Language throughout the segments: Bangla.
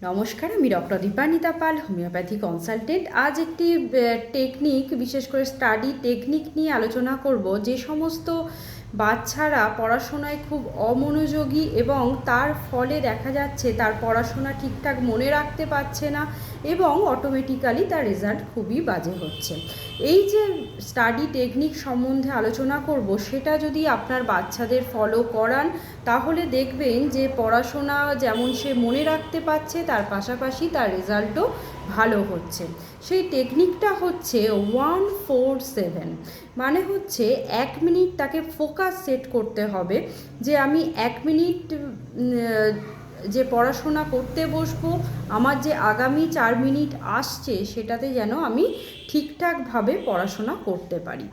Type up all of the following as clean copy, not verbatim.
নমস্কার, আমি ডক্টর দীপানিতা পাল, হোমিওপ্যাথি কনসালটেন্ট। আজ একটি টেকনিক, বিশেষ করে স্টাডি টেকনিক নিয়ে আলোচনা করব। যে সমস্ত বাচ্চারা পড়াশোনায় খুব অমনোযোগী এবং তার ফলে দেখা যাচ্ছে তার পড়াশোনা ঠিকঠাক মনে রাখতে পারছে না এবং অটোমেটিক্যালি তার রেজাল্ট খুবই বাজে হচ্ছে। এই যে স্টাডি টেকনিক সম্বন্ধে আলোচনা করব, সেটা যদি আপনার বাচ্চাদের ফলো করান তাহলে দেখবেন যে পড়াশোনা যেমন সে মনে রাখতে পারছে, তার পাশাপাশি তার রেজাল্টও ভালো হচ্ছে। সেই টেকনিকটা হচ্ছে 1-4-7। মানে হচ্ছে 1 মিনিট তাকে ফোকাস সেট করতে হবে যে আমি 1 মিনিট যে পড়াশোনা করতে বসবো, আমার যে আগামী 4 মিনিট আসছে সেটাতে যেন আমি ঠিকঠাকভাবে পড়াশোনা করতে পারি।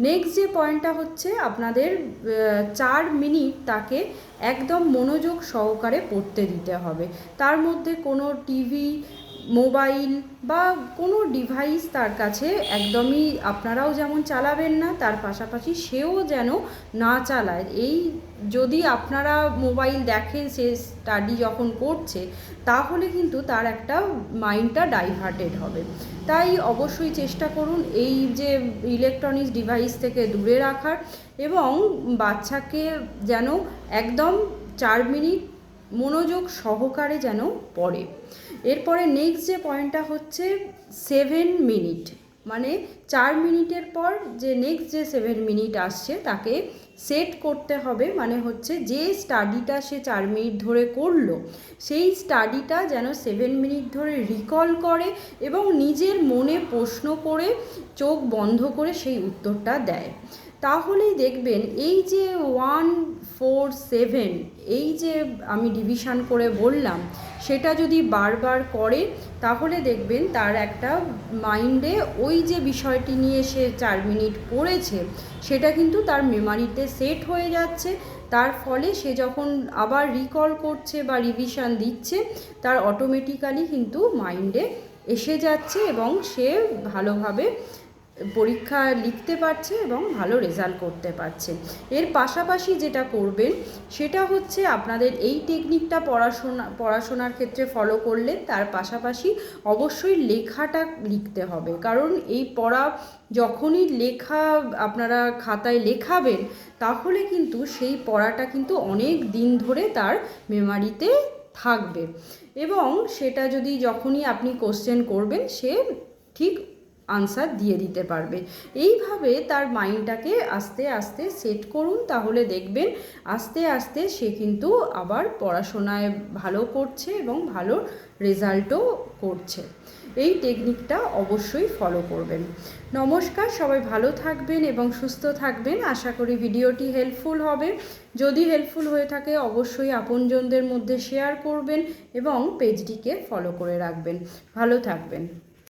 নেক্সট যে পয়েন্টটা হচ্ছে আপনাদের 4 মিনিট তাকে একদম মনোযোগ সহকারে পড়তে দিতে হবে। তার মধ্যে কোনো টিভি, মোবাইল বা কোনো ডিভাইস তার কাছে একদমই আপনারাও যেমন চালাবেন না, তার পাশাপাশি সেও যেন না চালায়। এই যদি আপনারা মোবাইল দেখে সে স্টাডি যখন করছে, তাহলে কিন্তু তার একটা মাইন্ডটা ডাইভার্টেড হবে। তাই অবশ্যই চেষ্টা করুন এই যে ইলেকট্রনিক্স ডিভাইস থেকে দূরে রাখার এবং বাচ্চাকে যেন একদম 4 মিনিট মনোযোগ সহকারে যেন পড়ে। এরপরে নেক্সট যে পয়েন্টটা হচ্ছে 7 মিনিট। মানে 4 মিনিটের পর যে নেক্সট যে 7 মিনিট আসছে তাকে সেট করতে হবে। মানে হচ্ছে যে স্টাডিটা সে 4 মিনিট ধরে করলো, সেই স্টাডিটা যেন 7 মিনিট ধরে রিকল করে এবং নিজের মনে প্রশ্ন করে চোখ বন্ধ করে সেই উত্তরটা দেয়। তাহলেই দেখবেন এই যে 1-4-7 এই যে আমি ডিভিশন করে বললাম, সেটা যদি বারবার করে তাহলে দেখবেন তার একটা মাইন্ডে ওই যে বিষয়টি নিয়ে সে 4 মিনিট পড়েছে সেটা কিন্তু তার মেমারিতে সেট হয়ে যাচ্ছে। তার ফলে সে যখন আবার রিকল করছে বা রিভিশন দিচ্ছে, তার অটোমেটিক্যালি কিন্তু মাইন্ডে এসে যাচ্ছে এবং সে ভালোভাবে পরীক্ষা লিখতে পারছে এবং ভালো রেজাল্ট করতে পারছে। এর পাশাপাশি যেটা করবেন সেটা হচ্ছে আপনাদের এই টেকনিকটা পড়াশোনার ক্ষেত্রে ফলো করলে তার পাশাপাশি অবশ্যই লেখাটা লিখতে হবে। কারণ এই পড়া যখনই লেখা আপনারা খাতায় লেখাবেন, তাহলে কিন্তু সেই পড়াটা কিন্তু অনেক দিন ধরে তার মেমারিতে থাকবে এবং সেটা যদি যখনই আপনি কোশ্চেন করবেন সে ঠিক আনসার দিয়ে দিতে পারবে। এইভাবে তার মাইন্ডটাকে আস্তে আস্তে সেট করুন, তাহলে দেখবেন আস্তে আস্তে সে কিন্তু আবার পড়াশোনায় ভালো করছে এবং ভালো রেজাল্টও করছে। এই টেকনিকটা অবশ্যই ফলো করবেন। নমস্কার, সবাই ভালো থাকবেন এবং সুস্থ থাকবেন। আশা করি ভিডিওটি হেল্পফুল হবে। যদি হেল্পফুল হয়ে থাকে অবশ্যই আপনজনদের মধ্যে শেয়ার করবেন এবং পেজটিকে ফলো করে রাখবেন। ভালো থাকবেন।